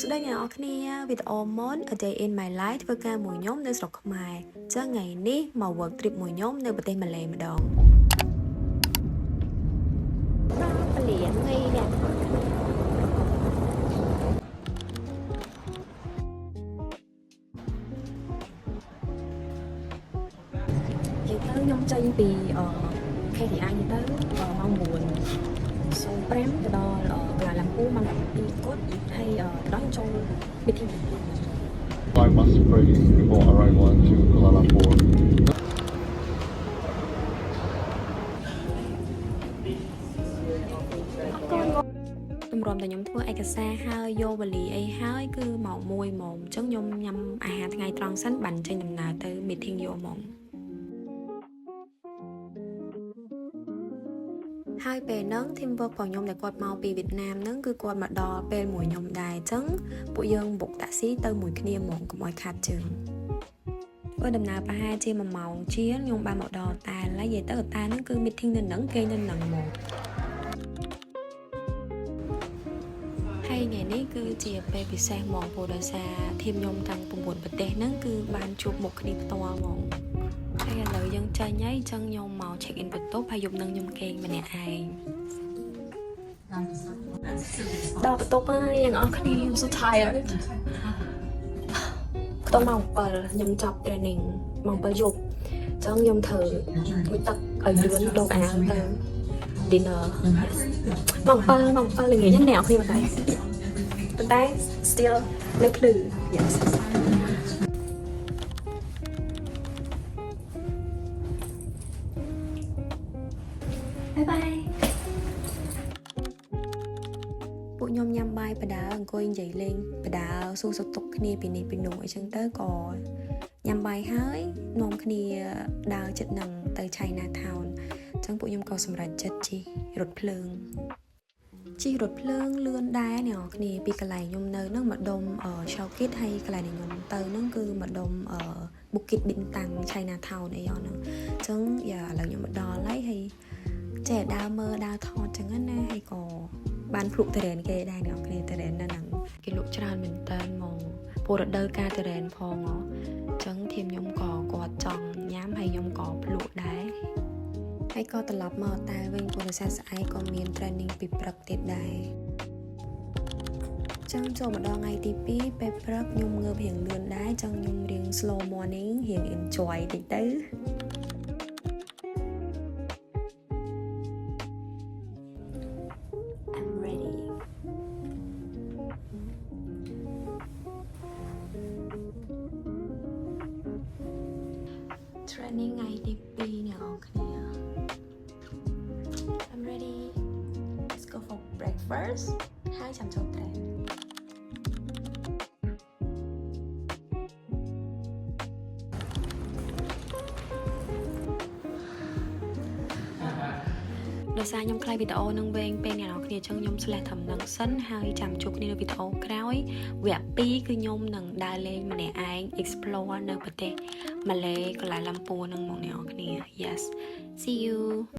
ស្ដីអ្នកនរគ្នាវីដេអូ Mon A Day in My Life ធ្វើការមួយខ្ញុំនៅស្រុកខ្មែរចឹងថ្ងៃនេះមក work trip មួយខ្ញុំនៅប្រទេសម៉ាឡេម្ដងពលានងីអ្នកនិយាយទៅខ្ញុំចេញពី KTI ទៅម៉ោង 9:05 ទៅដល់កន្លែងឡាំពូម៉ោង 12 គាត់ហើយដល់ចូល meeting I must pray before arrival to Kuala Lumpur. តម្រាំតែខ្ញុំធ្វើឯកសារហើយយកវេលាអីហើយគឺម៉ោង 1 ម៉ោងអញ្ចឹងខ្ញុំញ៉ាំអាហារថ្ងៃត្រង់សិនបានចេញដំណើរទៅ meeting យកហ្មងហើយពេលហ្នឹង team work របស់ខ្ញុំដែលគាត់មកពីវៀតណាមហ្នឹងគឺគាត់មកដល់ពេលមួយខ្ញុំដែរអញ្ចឹងពួកយើងបុកតាក់ស៊ីទៅមួយគ្នាហ្មងកុំឲ្យខាត់ជើងធ្វើដំណើរប្រហែលជា1ម៉ោងជាងខ្ញុំបានមកដល់តែហើយនិយាយទៅតែហ្នឹងគឺ meeting នៅហ្នឹងគេនៅហ្នឹងហ្មងហើយថ្ងៃនេះគឺជាពេលពិសេសហ្មងព្រោះដោយសារធីមខ្ញុំទាំង9ប្រទេសហ្នឹងគឺបានជួបមុខគ្នាផ្ទាល់ហ្មងហើយឥឡូវយើងចាញ់ហើយអញ្ចឹងខ្ញុំមក check in បន្ទប់ហើយយប់នឹងខ្ញុំគេងម្នាក់ឯងដល់បន្ទប់ហើយទាំងអស់គ្នា I'm so tired ខ្ទង់ម៉ោង 7 ខ្ញុំចប់ training ម៉ោង 7 យប់អញ្ចឹងខ្ញុំធ្វើមួយទឹកឲ្យលឿនដូរអាវទៅ dinner ម៉ោង 7 ល្ងាចហ្នឹងអ្នកនរគ្នាមកដែរប៉ុន្តែ still នៅភ្លឺ yes bye bye ពួកខ្ញុំញ៉ាំបាយបដាអង្គុយនិយាយលេងបដាសួរសុខទុក្ខគ្នាពីនេះពីនោះអីចឹងទៅក៏ញ៉ាំបាយហើយនាំគ្នាដើរចិត្តនឹងទៅ China Town អញ្ចឹងពួកខ្ញុំក៏សម្រេចចិត្តជិះរថភ្លើងលឿនដែរអ្នកនរគ្នាពីកន្លែងខ្ញុំនៅហ្នឹងម្ដុំឆៅគីតហើយកន្លែងខ្ញុំទៅហ្នឹងគឺម្ដុំBukit Bintang China Town អីហ្នឹងអញ្ចឹងយ៉ាឥឡូវខ្ញុំមកដល់ហើយចេះដើរមើលដើរថតចឹងណាហើយក៏បានភ្លុកតរ៉េនគេដែរអ្នកនរគ្នាតរ៉េននៅហ្នឹងគេលក់ច្រើនមែនតើហ្មងព្រោះរដូវកាលតរ៉េនផងអញ្ចឹងធីមខ្ញុំក៏គាត់ចង់ញ៉ាំហើយខ្ញុំក៏ភ្លុកដែរហើយក៏ត្រឡប់មកតែវិញព្រោះដោយសារស្អែកក៏មាន training ពីព្រឹកទៀតដែរចឹងចូលមកដល់ថ្ងៃទី 2 ពេលព្រឹកខ្ញុំងើបរៀងលឿនដែរចឹងខ្ញុំរៀង slow morning រៀង enjoy តិចទៅI'm ready training ថ្ងៃទី 2 អ្នកនរគ្នា I'm ready let's go for breakfast ហើយចាំចូល trainដោយសារខ្ញុំខ្លាចវីដេអូនឹងវែងពេកអ្នកនរគ្នាអញ្ចឹងខ្ញុំស្លេះត្រឹមនឹងសិនហើយចាំជួបគ្នានៅវីដេអូក្រោយវគ្គ 2 គឺខ្ញុំនឹងដើរលេងម្នាក់ឯង explore នៅប្រទេសម៉ាឡេកន្លែងឡាំពួរនឹងមកអ្នកនរគ្នា yes see you